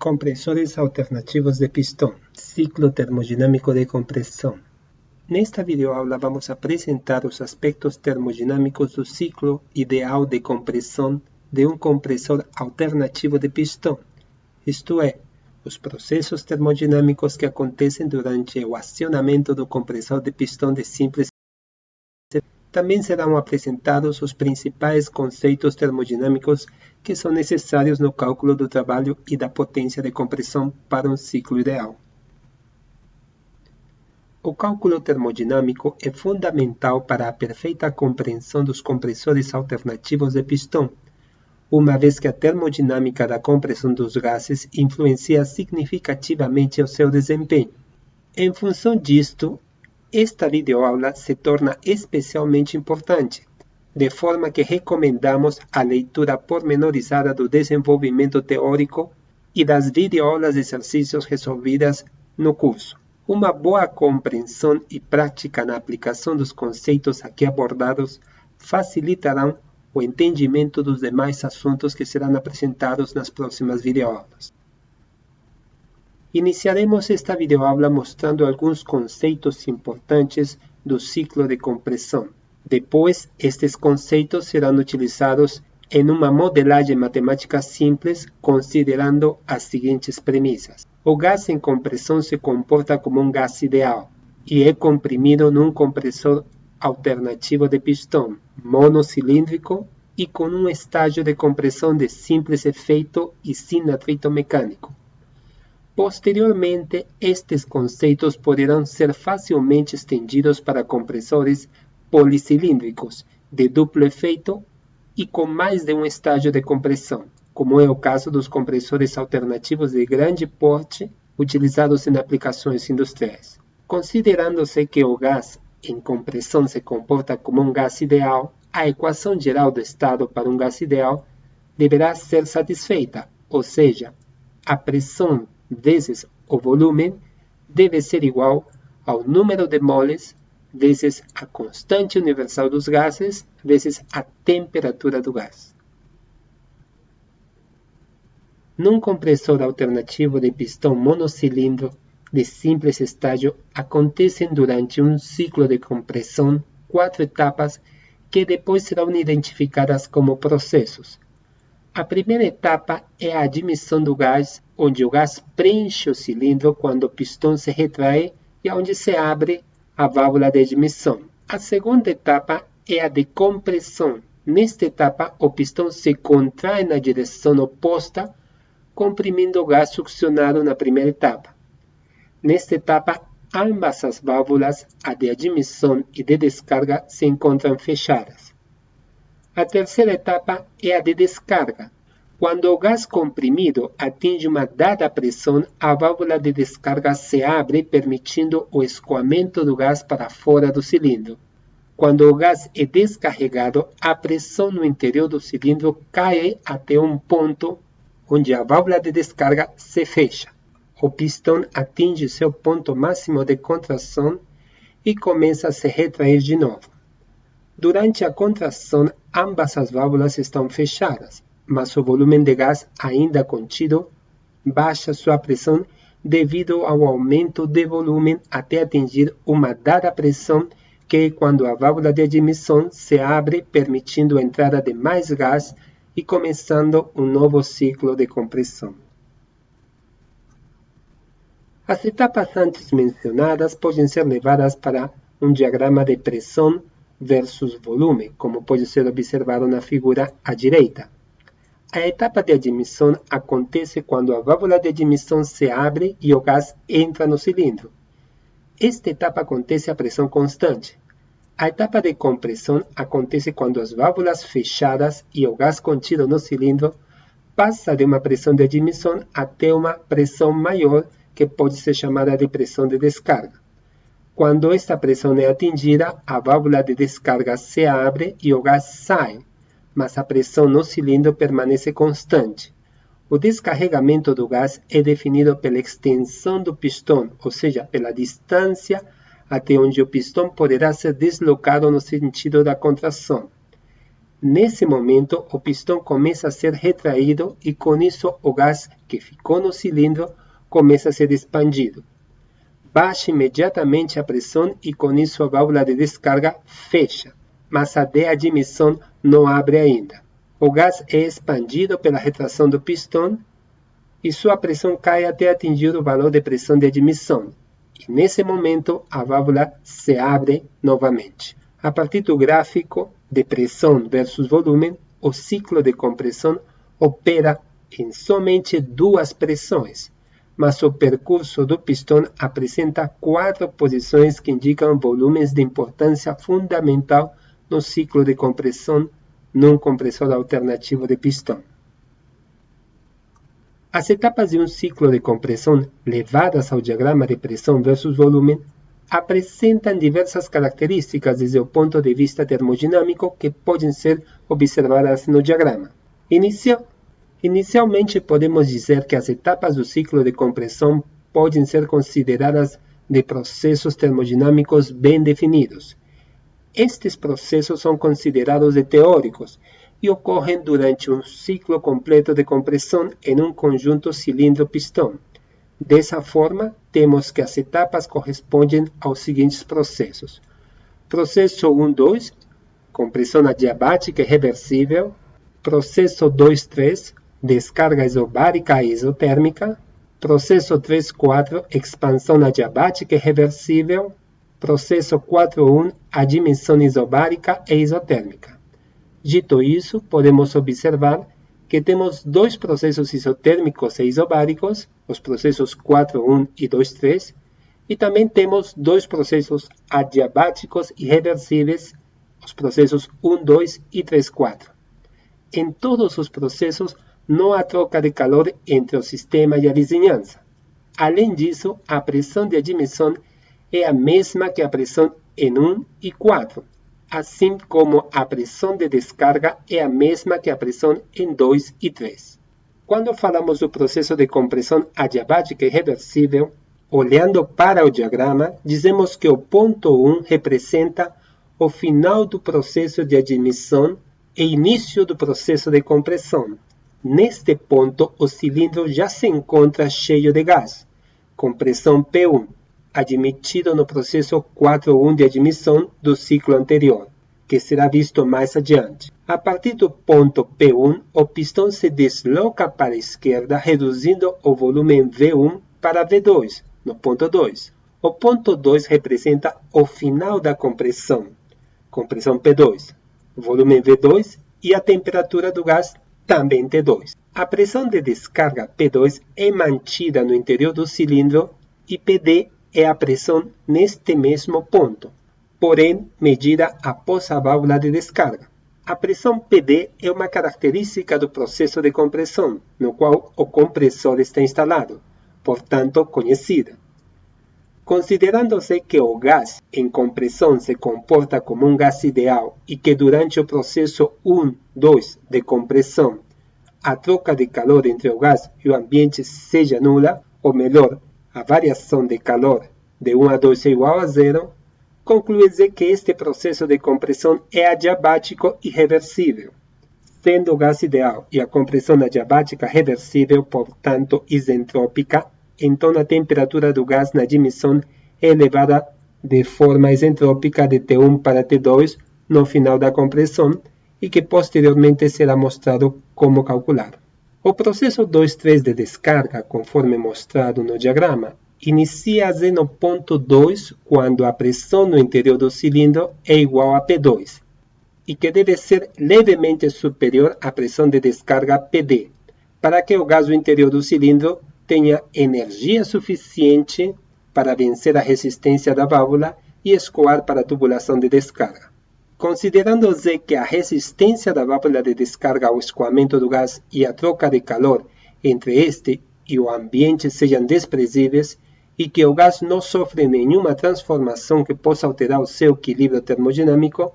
Compresores alternativos de pistão, ciclo termodinâmico de compressão. Nesta videoaula vamos apresentar os aspectos termodinâmicos do ciclo ideal de compressão de um compressor alternativo de pistão, isto é, os processos termodinâmicos que acontecem durante o acionamento do compressor de pistão de simples. Também serão apresentados os principais conceitos termodinâmicos que são necessários no cálculo do trabalho e da potência de compressão para um ciclo ideal. O cálculo termodinâmico é fundamental para a perfeita compreensão dos compressores alternativos de pistão, uma vez que a termodinâmica da compressão dos gases influencia significativamente o seu desempenho. Em função disto, esta videoaula se torna especialmente importante, de forma que recomendamos a leitura pormenorizada do desenvolvimento teórico e das videoaulas de exercícios resolvidas no curso. Uma boa compreensão e prática na aplicação dos conceitos aqui abordados facilitarão o entendimento dos demais assuntos que serão apresentados nas próximas videoaulas. Iniciaremos esta videoaula mostrando alguns conceitos importantes do ciclo de compressão. Depois, estes conceitos serão utilizados em uma modelagem matemática simples, considerando as seguintes premissas. O gás em compressão se comporta como um gás ideal e é comprimido num compressor alternativo de pistão, monocilíndrico e com um estágio de compressão de simples efeito e sem atrito mecânico. Posteriormente, estes conceitos poderão ser facilmente estendidos para compressores policilíndricos de duplo efeito e com mais de um estágio de compressão, como é o caso dos compressores alternativos de grande porte utilizados em aplicações industriais. Considerando-se que o gás em compressão se comporta como um gás ideal, a equação geral do estado para um gás ideal deverá ser satisfeita, ou seja, a pressão vezes o volume deve ser igual ao número de moles vezes a constante universal dos gases vezes a temperatura do gás. Num compressor alternativo de pistão monocilindro de simples estágio, acontecem durante um ciclo de compressão 4 etapas que depois serão identificadas como processos. A primeira etapa é a admissão do gás, onde o gás preenche o cilindro quando o pistão se retrai e onde se abre a válvula de admissão. A segunda etapa é a de compressão. Nesta etapa, o pistão se contrai na direção oposta, comprimindo o gás succionado na primeira etapa. Nesta etapa, ambas as válvulas, a de admissão e de descarga, se encontram fechadas. A terceira etapa é a de descarga. Quando o gás comprimido atinge uma dada pressão, a válvula de descarga se abre, permitindo o escoamento do gás para fora do cilindro. Quando o gás é descarregado, a pressão no interior do cilindro cai até um ponto onde a válvula de descarga se fecha. O pistão atinge seu ponto máximo de contração e começa a se retrair de novo. Durante a contração, ambas as válvulas estão fechadas, mas o volume de gás ainda contido baixa sua pressão devido ao aumento de volume até atingir uma dada pressão, que é quando a válvula de admissão se abre, permitindo a entrada de mais gás e começando um novo ciclo de compressão. As etapas antes mencionadas podem ser levadas para um diagrama de pressão versus volume, como pode ser observado na figura à direita. A etapa de admissão acontece quando a válvula de admissão se abre e o gás entra no cilindro. Esta etapa acontece a pressão constante. A etapa de compressão acontece quando as válvulas fechadas e o gás contido no cilindro passa de uma pressão de admissão até uma pressão maior, que pode ser chamada de pressão de descarga. Quando esta pressão é atingida, a válvula de descarga se abre e o gás sai, mas a pressão no cilindro permanece constante. O descarregamento do gás é definido pela extensão do pistão, ou seja, pela distância até onde o pistão poderá ser deslocado no sentido da contração. Nesse momento, o pistão começa a ser retraído e com isso o gás que ficou no cilindro começa a ser expandido. Baixa imediatamente a pressão e com isso a válvula de descarga fecha, mas a de admissão não abre ainda. O gás é expandido pela retração do pistão e sua pressão cai até atingir o valor de pressão de admissão. E nesse momento a válvula se abre novamente. A partir do gráfico de pressão versus volume, o ciclo de compressão opera em somente duas pressões, mas o percurso do pistão apresenta 4 posições que indicam volumes de importância fundamental no ciclo de compressão num compressor alternativo de pistão. As etapas de um ciclo de compressão levadas ao diagrama de pressão versus volume apresentam diversas características desde o ponto de vista termodinâmico que podem ser observadas no diagrama. Inicialmente, podemos dizer que as etapas do ciclo de compressão podem ser consideradas de processos termodinâmicos bem definidos. Estes processos são considerados de teóricos e ocorrem durante um ciclo completo de compressão em um conjunto cilindro-pistão. Dessa forma, temos que as etapas correspondem aos seguintes processos. Processo 1-2, compressão adiabática e reversível. Processo 2-3, descarga isobárica e isotérmica. Processo 3-4, expansão adiabática e reversível. Processo 4-1, admissão isobárica e isotérmica. Dito isso, podemos observar que temos dois processos isotérmicos e isobáricos, os processos 4-1 e 2-3, e também temos dois processos adiabáticos e reversíveis, os processos 1-2 e 3-4. Em todos os processos, não há troca de calor entre o sistema e a vizinhança. Além disso, a pressão de admissão é a mesma que a pressão em 1 e 4, assim como a pressão de descarga é a mesma que a pressão em 2 e 3. Quando falamos do processo de compressão adiabática e reversível, olhando para o diagrama, dizemos que o ponto 1 representa o final do processo de admissão e início do processo de compressão. Neste ponto, o cilindro já se encontra cheio de gás, com pressão P1, admitido no processo 4-1 de admissão do ciclo anterior, que será visto mais adiante. A partir do ponto P1, o pistão se desloca para a esquerda, reduzindo o volume V1 para V2, no ponto 2. O ponto 2 representa o final da compressão P2, volume V2 e a temperatura do gás também T2. A pressão de descarga P2 é mantida no interior do cilindro e PD é a pressão neste mesmo ponto, porém medida após a válvula de descarga. A pressão PD é uma característica do processo de compressão, no qual o compressor está instalado, portanto conhecida. Considerando-se que o gás em compressão se comporta como um gás ideal e que durante o processo 1-2 de compressão a troca de calor entre o gás e o ambiente seja nula, ou melhor, a variação de calor de 1 a 2 é igual a zero, conclui-se que este processo de compressão é adiabático e reversível, sendo o gás ideal e a compressão adiabática reversível, portanto isentrópica. Então a temperatura do gás na admissão é elevada de forma isentrópica de T1 para T2 no final da compressão e que posteriormente será mostrado como calcular. O processo 2-3 de descarga, conforme mostrado no diagrama, inicia-se no ponto 2 quando a pressão no interior do cilindro é igual a P2 e que deve ser levemente superior à pressão de descarga PD, para que o gás do interior do cilindro tenha energia suficiente para vencer a resistência da válvula e escoar para a tubulação de descarga. Considerando-se que a resistência da válvula de descarga ao escoamento do gás e a troca de calor entre este e o ambiente sejam desprezíveis e que o gás não sofre nenhuma transformação que possa alterar o seu equilíbrio termodinâmico,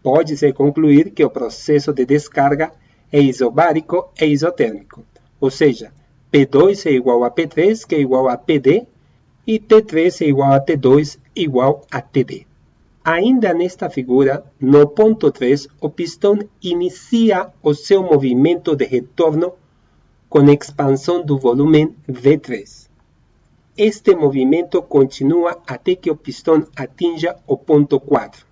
pode-se concluir que o processo de descarga é isobárico e isotérmico, ou seja, P2 é igual a P3, que é igual a PD, e T3 é igual a T2, igual a TD. Ainda nesta figura, no ponto 3, o pistão inicia o seu movimento de retorno com expansão do volume V3. Este movimento continua até que o pistão atinja o ponto 4.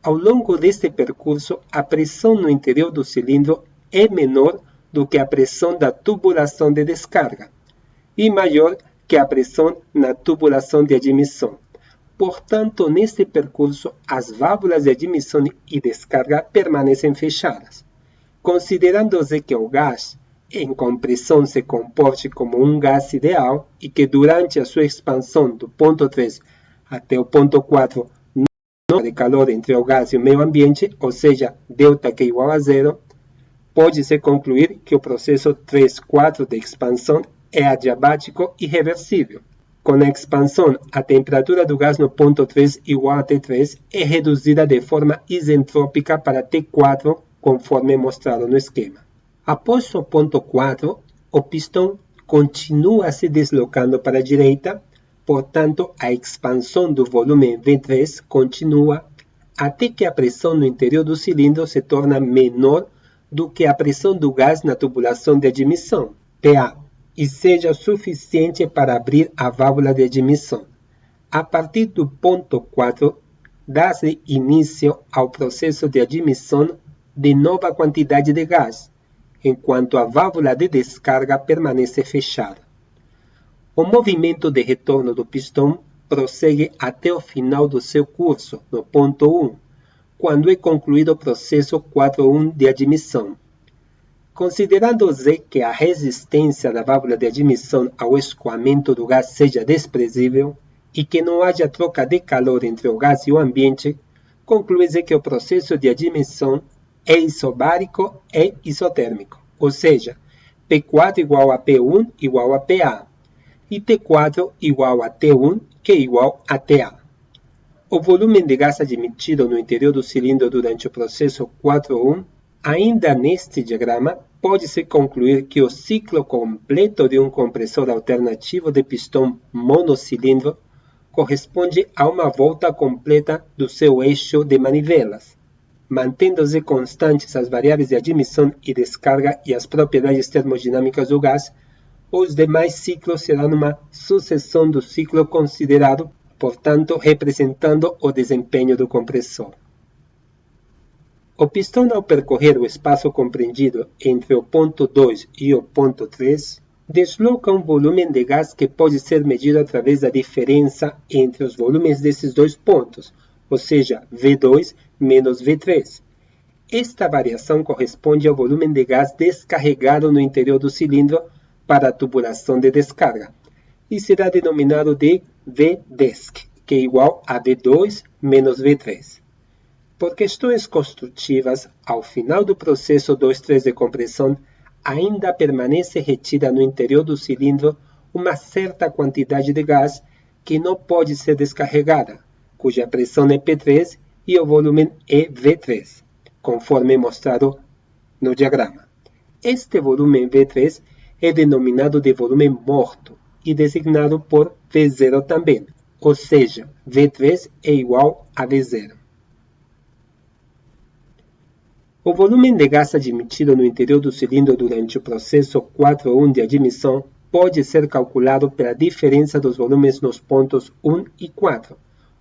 Ao longo deste percurso, a pressão no interior do cilindro é menor do que a pressão da tubulação de descarga e maior que a pressão na tubulação de admissão. Portanto, neste percurso, as válvulas de admissão e descarga permanecem fechadas. Considerando-se que o gás em compressão se comporte como um gás ideal e que durante a sua expansão do ponto 3 até o ponto 4 não há de calor entre o gás e o meio ambiente, ou seja, delta que é igual a zero, pode-se concluir que o processo 3-4 de expansão é adiabático e reversível. Com a expansão, a temperatura do gás no ponto 3 igual a T3 é reduzida de forma isentrópica para T4, conforme mostrado no esquema. Após o ponto 4, o pistão continua se deslocando para a direita, portanto, a expansão do volume V3 continua até que a pressão no interior do cilindro se torna menor do que a pressão do gás na tubulação de admissão, PA, e seja suficiente para abrir a válvula de admissão. A partir do ponto 4, dá-se início ao processo de admissão de nova quantidade de gás, enquanto a válvula de descarga permanece fechada. O movimento de retorno do pistão prossegue até o final do seu curso, no ponto 1, quando é concluído o processo 4.1 de admissão. Considerando-se que a resistência da válvula de admissão ao escoamento do gás seja desprezível e que não haja troca de calor entre o gás e o ambiente, conclui-se que o processo de admissão é isobárico e isotérmico, ou seja, P4 igual a P1 igual a PA, e T4 igual a T1, que é igual a TA. O volume de gás admitido no interior do cilindro durante o processo 4.1, ainda neste diagrama, pode-se concluir que o ciclo completo de um compressor alternativo de pistão monocilindro corresponde a uma volta completa do seu eixo de manivelas, mantendo-se constantes as variáveis de admissão e descarga e as propriedades termodinâmicas do gás. Os demais ciclos serão uma sucessão do ciclo considerado, portanto, representando o desempenho do compressor. O pistão, ao percorrer o espaço compreendido entre o ponto 2 e o ponto 3, desloca um volume de gás que pode ser medido através da diferença entre os volumes desses dois pontos, ou seja, V2 menos V3. Esta variação corresponde ao volume de gás descarregado no interior do cilindro para a tubulação de descarga, e será denominado de Vdesc, que é igual a V2 menos V3. Por questões construtivas, ao final do processo 2.3 de compressão, ainda permanece retida no interior do cilindro uma certa quantidade de gás que não pode ser descarregada, cuja pressão é P3 e o volume é V3, conforme mostrado no diagrama. Este volume V3 é denominado de volume morto e designado por V0 também, ou seja, V3 é igual a V0. O volume de gás admitido no interior do cilindro durante o processo 4.1 de admissão pode ser calculado pela diferença dos volumes nos pontos 1 e 4,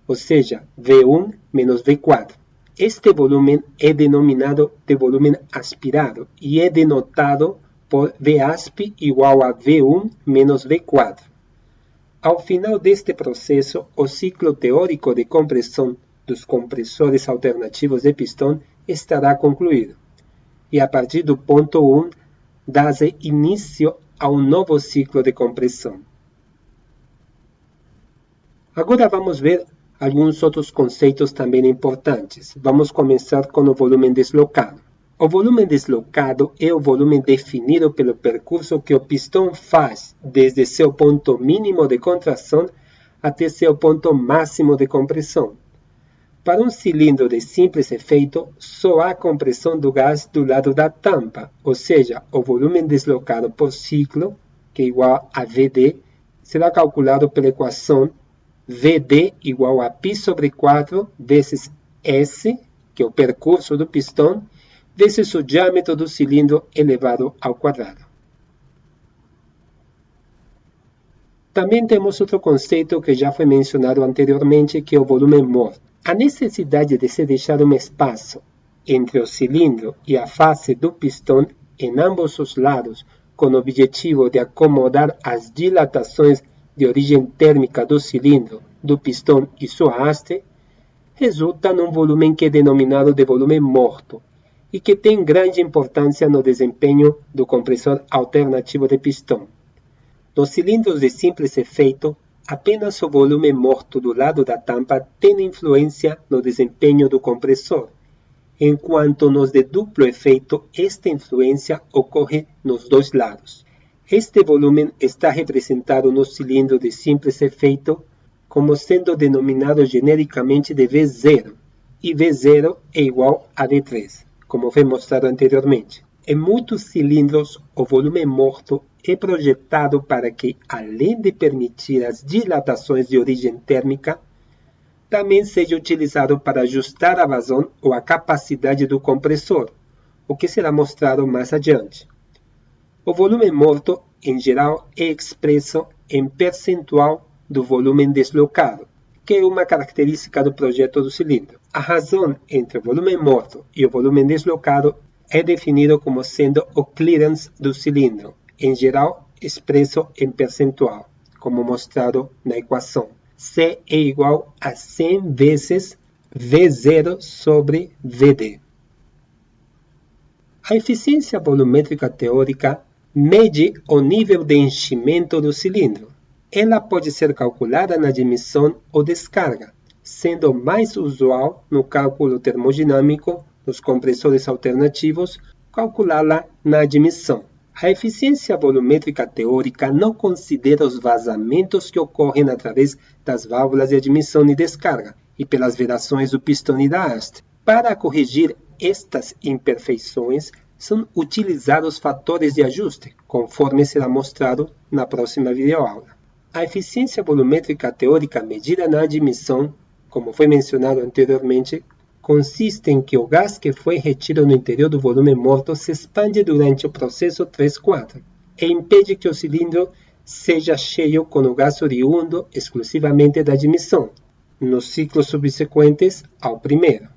ou seja, V1 menos V4. Este volume é denominado de volume aspirado e é denotado por Vasp igual a V1 menos V4. Ao final deste processo, o ciclo teórico de compressão dos compressores alternativos de pistão estará concluído, e a partir do ponto 1, dá-se início a um novo ciclo de compressão. Agora vamos ver alguns outros conceitos também importantes. Vamos começar com o volume deslocado. O volume deslocado é o volume definido pelo percurso que o pistão faz desde seu ponto mínimo de contração até seu ponto máximo de compressão. Para um cilindro de simples efeito, só há compressão do gás do lado da tampa, ou seja, o volume deslocado por ciclo, que é igual a Vd, será calculado pela equação VD igual a π sobre 4 vezes S, que é o percurso do pistão, vezes o diâmetro do cilindro elevado ao quadrado. Também temos outro conceito que já foi mencionado anteriormente, que é o volume morto. A necessidade de se deixar um espaço entre o cilindro e a face do pistão em ambos os lados, com o objetivo de acomodar as dilatações de origem térmica do cilindro, do pistão e sua haste, resulta num volume que é denominado de volume morto e que tem grande importância no desempenho do compressor alternativo de pistão. Nos cilindros de simples efeito, apenas o volume morto do lado da tampa tem influência no desempenho do compressor, enquanto nos de duplo efeito, esta influência ocorre nos dois lados. Este volume está representado no cilindro de simples efeito como sendo denominado genericamente de V0, e V0 é igual a V3, como foi mostrado anteriormente. Em muitos cilindros, o volume morto é projetado para que, além de permitir as dilatações de origem térmica, também seja utilizado para ajustar a vazão ou a capacidade do compressor, o que será mostrado mais adiante. O volume morto, em geral, é expresso em percentual do volume deslocado, que é uma característica do projeto do cilindro. A razão entre o volume morto e o volume deslocado é definido como sendo o clearance do cilindro, em geral expresso em percentual, como mostrado na equação. C é igual a 100 vezes V0 sobre VD. A eficiência volumétrica teórica mede o nível de enchimento do cilindro. Ela pode ser calculada na admissão ou descarga, sendo mais usual no cálculo termodinâmico dos compressores alternativos calculá-la na admissão. A eficiência volumétrica teórica não considera os vazamentos que ocorrem através das válvulas de admissão e descarga e pelas vedações do pistão e da haste. Para corrigir estas imperfeições, são utilizados fatores de ajuste, conforme será mostrado na próxima videoaula. A eficiência volumétrica teórica medida na admissão, como foi mencionado anteriormente, consiste em que o gás que foi retido no interior do volume morto se expande durante o processo 3-4 e impede que o cilindro seja cheio com o gás oriundo exclusivamente da admissão, nos ciclos subsequentes ao primeiro.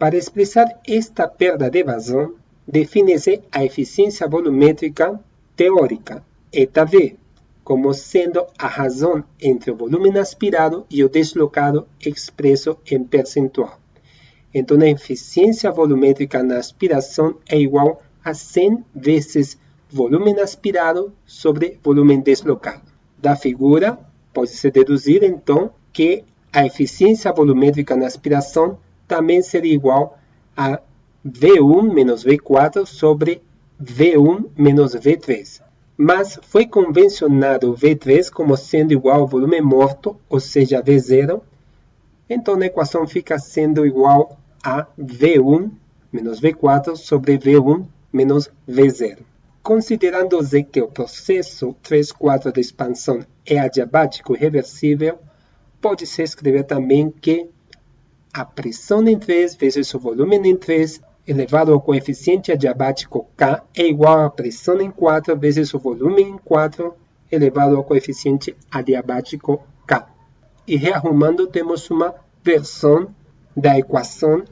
Para expressar esta perda de vazão, define-se a eficiência volumétrica teórica, ΔV, como sendo a razão entre o volume aspirado e o deslocado expresso em percentual. Então, a eficiência volumétrica na aspiração é igual a 100 vezes volume aspirado sobre volume deslocado. Da figura, pode-se deduzir, então, que a eficiência volumétrica na aspiração também seria igual a V1 menos V4 sobre V1 menos V3. Mas foi convencionado o V3 como sendo igual ao volume morto, ou seja, V0. Então, a equação fica sendo igual a V1 menos V4 sobre V1 menos V0. Considerando-se que o processo 3-4 de expansão é adiabático e reversível, pode-se escrever também que a pressão em 3 vezes o volume em 3 elevado ao coeficiente adiabático K é igual à pressão em 4 vezes o volume em 4 elevado ao coeficiente adiabático K. E rearrumando, temos uma versão da equação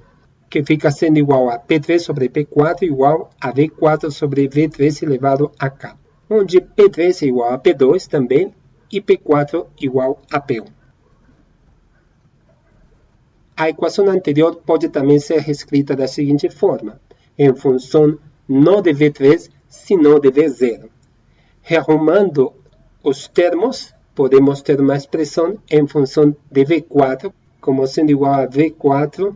que fica sendo igual a P3 sobre P4 igual a V4 sobre V3 elevado a K, onde P3 é igual a P2 também e P4 igual a P1. A equação anterior pode também ser reescrita da seguinte forma, em função não de V3, sino de V0. Rearrumando os termos, podemos ter uma expressão em função de V4, como sendo igual a V4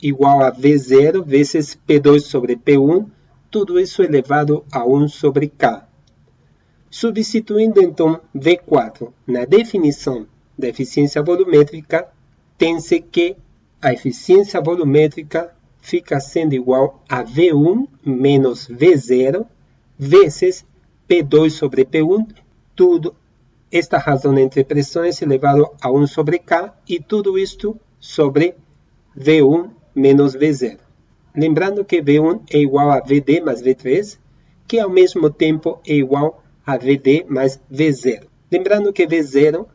igual a V0 vezes P2 sobre P1, tudo isso elevado a 1 sobre K. Substituindo então V4 na definição da eficiência volumétrica, tem-se que a eficiência volumétrica fica sendo igual a V1 menos V0 vezes P2 sobre P1, tudo esta razão entre pressões elevado a 1 sobre K e tudo isto sobre V1 menos V0. Lembrando que V1 é igual a VD mais V3, que ao mesmo tempo é igual a VD mais V0. Lembrando que V0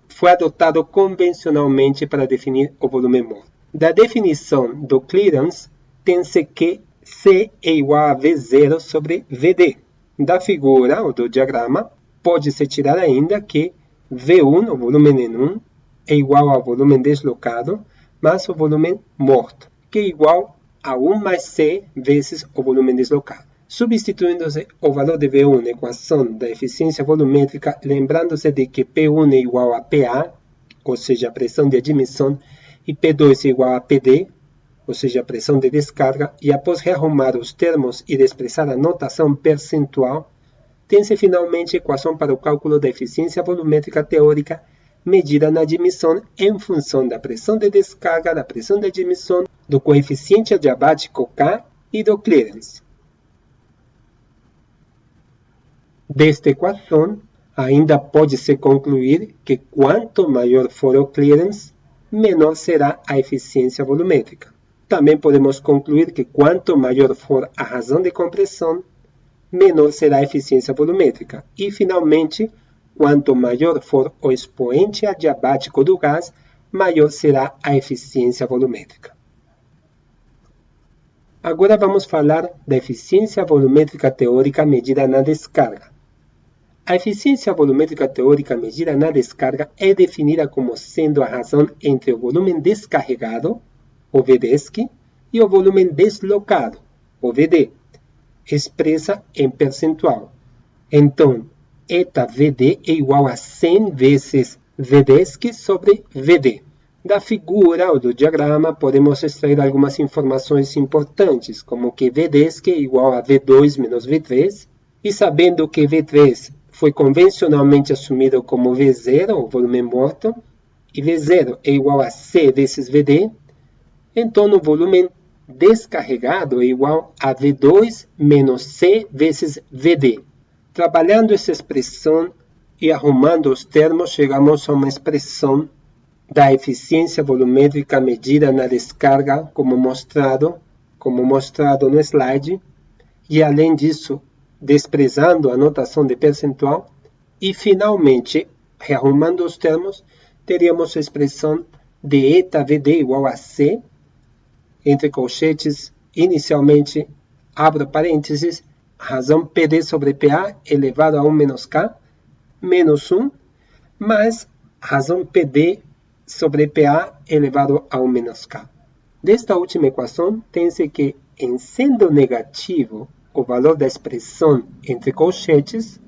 foi adotado convencionalmente para definir o volume morto. Da definição do clearance, tem-se que C é igual a V0 sobre VD. Da figura, ou do diagrama, pode-se tirar ainda que V1, o volume N1, é igual ao volume deslocado, mais o volume morto, que é igual a 1 mais C vezes o volume deslocado. Substituindo-se o valor de V1 na equação da eficiência volumétrica, lembrando-se de que P1 é igual a PA, ou seja, a pressão de admissão, e P2 é igual a PD, ou seja, a pressão de descarga, e após rearrumar os termos e expressar a notação percentual, tem-se finalmente a equação para o cálculo da eficiência volumétrica teórica medida na admissão em função da pressão de descarga, da pressão de admissão, do coeficiente adiabático K e do clearance. Desta equação, ainda pode-se concluir que quanto maior for o clearance, menor será a eficiência volumétrica. Também podemos concluir que quanto maior for a razão de compressão, menor será a eficiência volumétrica. E, finalmente, quanto maior for o expoente adiabático do gás, maior será a eficiência volumétrica. Agora vamos falar da eficiência volumétrica teórica medida na descarga. A eficiência volumétrica teórica medida na descarga é definida como sendo a razão entre o volume descarregado, o VDESC, e o volume deslocado, o VD, expressa em percentual. Então, eta VD é igual a 100 vezes VDESC sobre VD. Da figura ou do diagrama, podemos extrair algumas informações importantes, como que VDESC é igual a V2 menos V3, e sabendo que V3 foi convencionalmente assumido como V0, o volume morto, e V0 é igual a C vezes VD, então o volume descarregado é igual a V2 menos C vezes VD. Trabalhando essa expressão e arrumando os termos, chegamos a uma expressão da eficiência volumétrica medida na descarga, como mostrado no slide, e além disso, desprezando a notação de percentual, e finalmente, rearrumando os termos, teríamos a expressão de eta VD igual a C, entre colchetes, inicialmente, abro parênteses, razão PD sobre PA elevado a 1 menos K, menos 1, mais razão PD sobre PA elevado a 1 menos K. Desta última equação, tem-se que, em sendo negativo o valor da expressão entre colchetes,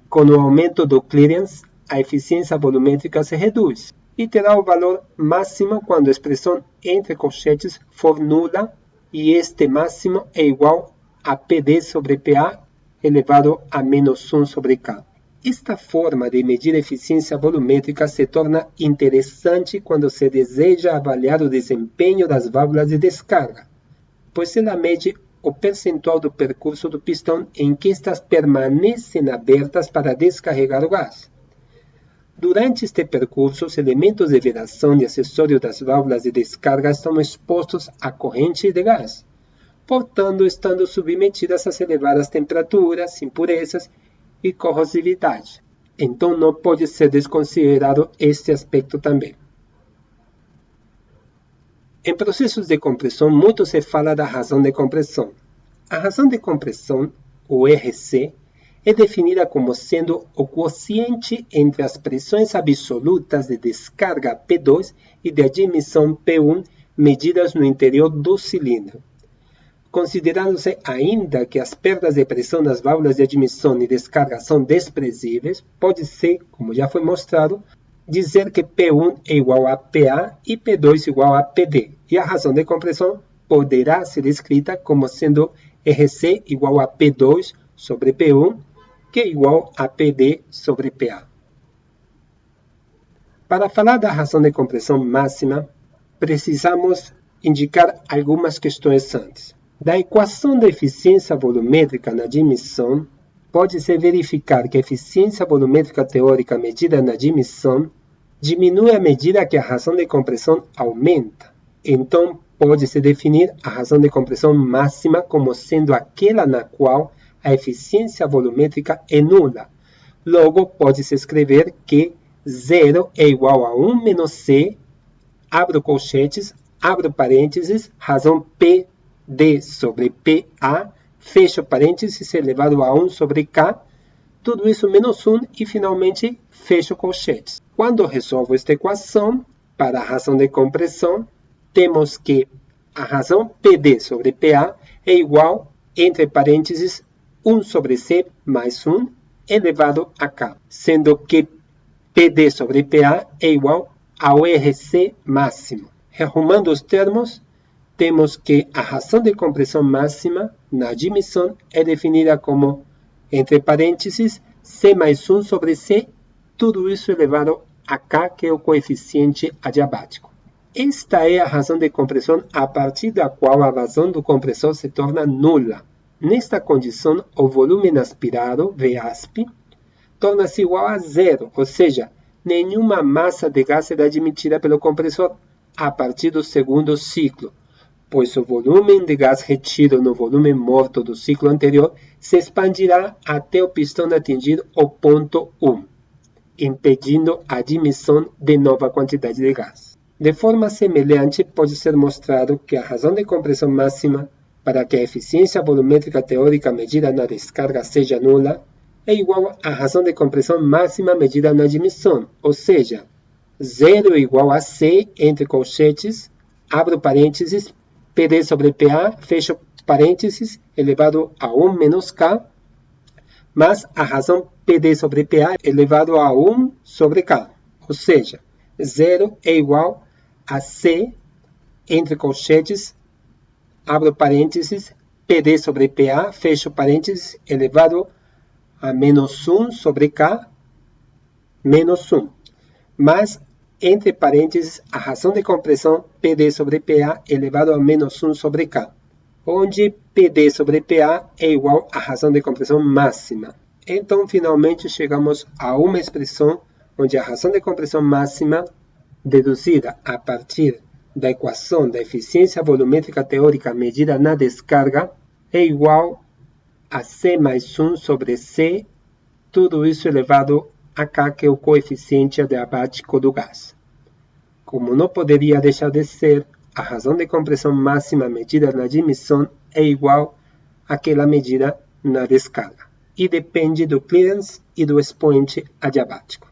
com o aumento do clearance, a eficiência volumétrica se reduz e terá o valor máximo quando a expressão entre colchetes for nula e este máximo é igual a PD sobre PA elevado a menos 1 sobre K. Esta forma de medir a eficiência volumétrica se torna interessante quando se deseja avaliar o desempenho das válvulas de descarga, pois ela mede o percentual do percurso do pistão em que estas permanecem abertas para descarregar o gás. Durante este percurso, os elementos de vedação e acessórios das válvulas de descarga estão expostos à corrente de gás, portanto, estando submetidas às elevadas temperaturas, impurezas e corrosividade. Então, não pode ser desconsiderado este aspecto também. Em processos de compressão, muito se fala da razão de compressão. A razão de compressão, o RC, é definida como sendo o quociente entre as pressões absolutas de descarga P2 e de admissão P1 medidas no interior do cilindro. Considerando-se ainda que as perdas de pressão nas válvulas de admissão e descarga são desprezíveis, pode-se, como já foi mostrado, dizer que P1 é igual a PA e P2 igual a PD, e a razão de compressão poderá ser escrita como sendo RC igual a P2 sobre P1, que é igual a PD sobre PA. Para falar da razão de compressão máxima, precisamos indicar algumas questões antes. Da equação da eficiência volumétrica na admissão, pode-se verificar que a eficiência volumétrica teórica medida na admissão diminui à medida que a razão de compressão aumenta. Então, pode-se definir a razão de compressão máxima como sendo aquela na qual a eficiência volumétrica é nula. Logo, pode-se escrever que 0 é igual a 1 menos C, abro colchetes, abro parênteses, razão PD sobre PA, fecho parênteses, elevado a 1 sobre K, tudo isso menos 1 e, finalmente, fecho colchetes. Quando resolvo esta equação, para a razão de compressão, temos que a razão PD sobre PA é igual, entre parênteses, 1 sobre C mais 1 elevado a K, sendo que PD sobre PA é igual ao RC máximo. Arrumando os termos, temos que a razão de compressão máxima na admissão é definida como, entre parênteses, C mais 1 sobre C, tudo isso elevado a K, que é o coeficiente adiabático. Esta é a razão de compressão a partir da qual a vazão do compressor se torna nula. Nesta condição, o volume aspirado, VASP, torna-se igual a zero, ou seja, nenhuma massa de gás será admitida pelo compressor a partir do segundo ciclo, pois o volume de gás retido no volume morto do ciclo anterior se expandirá até o pistão atingir o ponto 1, impedindo a admissão de nova quantidade de gás. De forma semelhante, pode ser mostrado que a razão de compressão máxima para que a eficiência volumétrica teórica medida na descarga seja nula é igual à razão de compressão máxima medida na admissão, ou seja, 0 é igual a C, entre colchetes, abro parênteses, PD sobre PA, fecho parênteses, elevado a 1 menos K, mas a razão PD sobre PA elevado a 1 sobre K, ou seja, 0 é igual a C, entre colchetes, abro parênteses, PD sobre PA, fecho parênteses, elevado a menos 1 sobre K, menos 1. Mas, entre parênteses, a razão de compressão PD sobre PA elevado a menos 1 sobre K, onde PD sobre PA é igual à razão de compressão máxima. Então, finalmente, chegamos a uma expressão onde a razão de compressão máxima, deduzida a partir da equação da eficiência volumétrica teórica medida na descarga, é igual a C mais 1 sobre C, tudo isso elevado a K, que é o coeficiente adiabático do gás. Como não poderia deixar de ser, a razão de compressão máxima medida na admissão é igual àquela medida na descarga, e depende do clearance e do expoente adiabático.